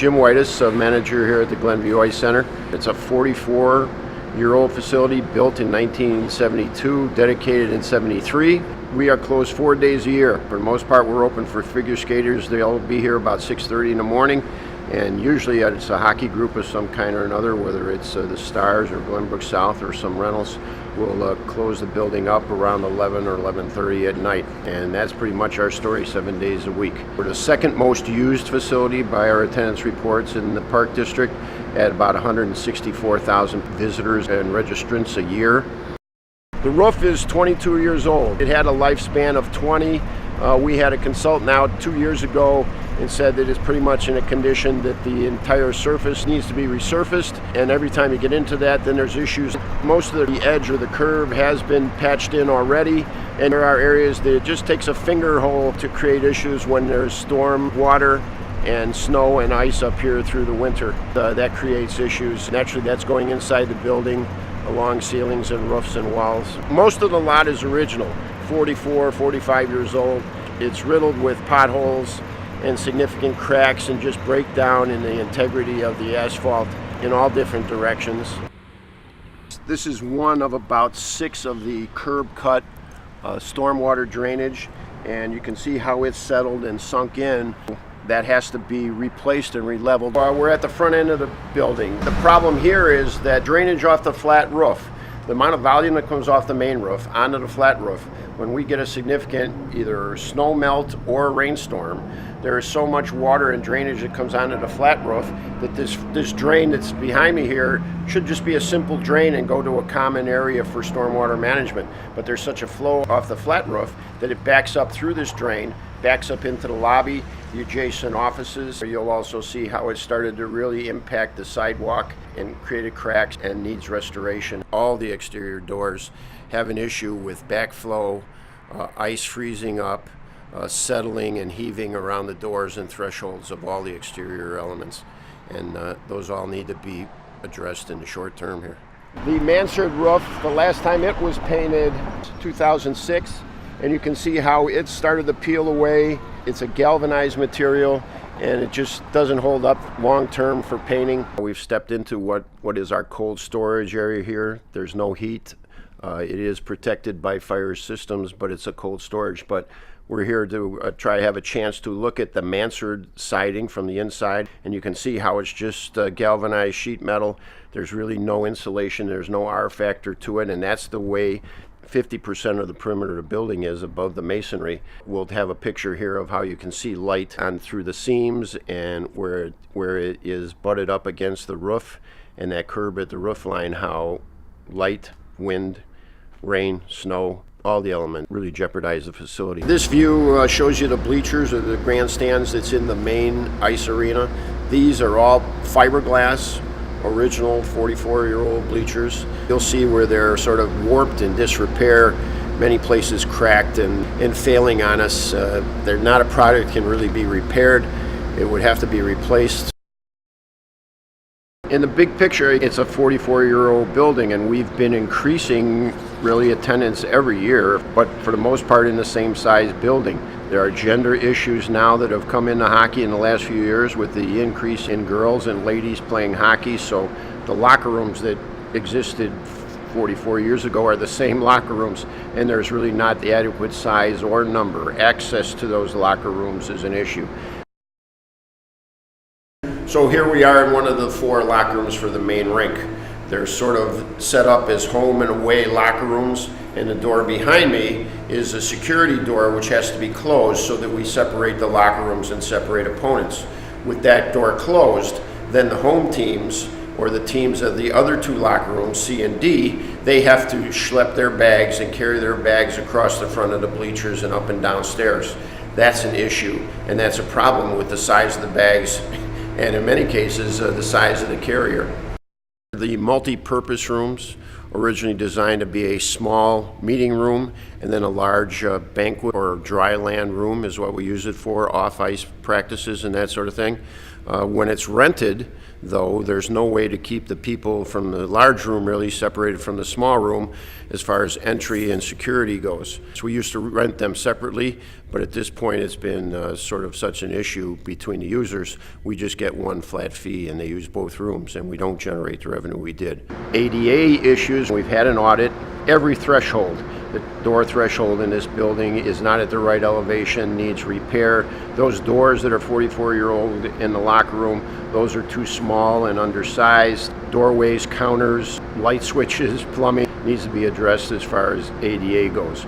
Jim Whitus, manager here at the Glenview Ice Center. It's a 44-year-old facility built in 1972, dedicated in 73. We are closed 4 days a year. For the most part, we're open for figure skaters. They'll be here about 6:30 in the morning. And usually it's a hockey group of some kind or another, whether it's the Stars or Glenbrook South or some rentals. We'll close the building up around 11 or 11:30 at night. And that's pretty much our story, 7 days a week. We're the second most used facility by our attendance reports in the Park District at about 164,000 visitors and registrants a year. The roof is 22 years old. It had a lifespan of 20. We had a consultant out 2 years ago and said that it's pretty much in a condition that the entire surface needs to be resurfaced, and every time you get into that, then there's issues. Most of the edge or the curve has been patched in already, and there are areas that it just takes a finger hole to create issues when there's storm water and snow and ice up here through the winter. That creates issues. Naturally, that's going inside the building, along ceilings and roofs and walls. Most of the lot is original, 44, 45 years old. It's riddled with potholes and significant cracks and just breakdown in the integrity of the asphalt in all different directions. This is one of about 6 of the curb cut stormwater drainage, and you can see how it's settled and sunk in. That has to be replaced and re-leveled. We're at the front end of the building. The problem here is that drainage off the flat roof, the amount of volume that comes off the main roof onto the flat roof, when we get a significant either snow melt or rainstorm, there is so much water and drainage that comes onto the flat roof that this drain that's behind me here should just be a simple drain and go to a common area for stormwater management. But there's such a flow off the flat roof that it backs up through this drain, backs up into the lobby, the adjacent offices. You'll also see how it started to really impact the sidewalk and created cracks and needs restoration. All the exterior doors have an issue with backflow, ice freezing up, settling and heaving around the doors and thresholds of all the exterior elements. And those all need to be addressed in the short term here. The mansard roof, the last time it was painted, 2006. And you can see how it started to peel away. It's a galvanized material, and it just doesn't hold up long-term for painting. We've stepped into what is our cold storage area here. There's no heat. It is protected by fire systems, but it's a cold storage. But we're here to try to have a chance to look at the mansard siding from the inside, and you can see how it's just galvanized sheet metal. There's really no insulation. There's no R factor to it, and that's the way 50% of the perimeter of the building is above the masonry. We'll have a picture here of how you can see light on through the seams and where it is butted up against the roof and that curb at the roof line, how light, wind, rain, snow, all the elements really jeopardize the facility. This view shows you the bleachers or the grandstands that's in the main ice arena. These are all fiberglass, original 44-year-old bleachers. You'll see where they're sort of warped in disrepair, many places cracked and failing on us. They're not a product that can really be repaired. It would have to be replaced. In the big picture, it's a 44-year-old building, and we've been increasing really attendance every year, but for the most part in the same size building. There are gender issues now that have come into hockey in the last few years with the increase in girls and ladies playing hockey. So the locker rooms that existed 44 years ago are the same locker rooms, and there's really not the adequate size or number. Access to those locker rooms is an issue. So here we are in one of the 4 locker rooms for the main rink. They're sort of set up as home and away locker rooms, and the door behind me is a security door which has to be closed so that we separate the locker rooms and separate opponents. With that door closed, then the home teams or the teams of the other 2 locker rooms, C and D, they have to schlep their bags and carry their bags across the front of the bleachers and up and down stairs. That's an issue, and that's a problem with the size of the bags and in many cases the size of the carrier. The multi-purpose rooms, originally designed to be a small meeting room, And then a large banquet or dry land room is what we use it for, off-ice practices and that sort of thing. When it's rented, though, there's no way to keep the people from the large room really separated from the small room as far as entry and security goes. So we used to rent them separately, but at this point it's been sort of such an issue between the users, we just get one flat fee and they use both rooms and we don't generate the revenue we did. ADA issues, we've had an audit. Every threshold, the door threshold in this building is not at the right elevation, needs repair. Those doors that are 44-year-old in the locker room, those are too small and undersized. Doorways, counters, light switches, plumbing needs to be addressed as far as ADA goes.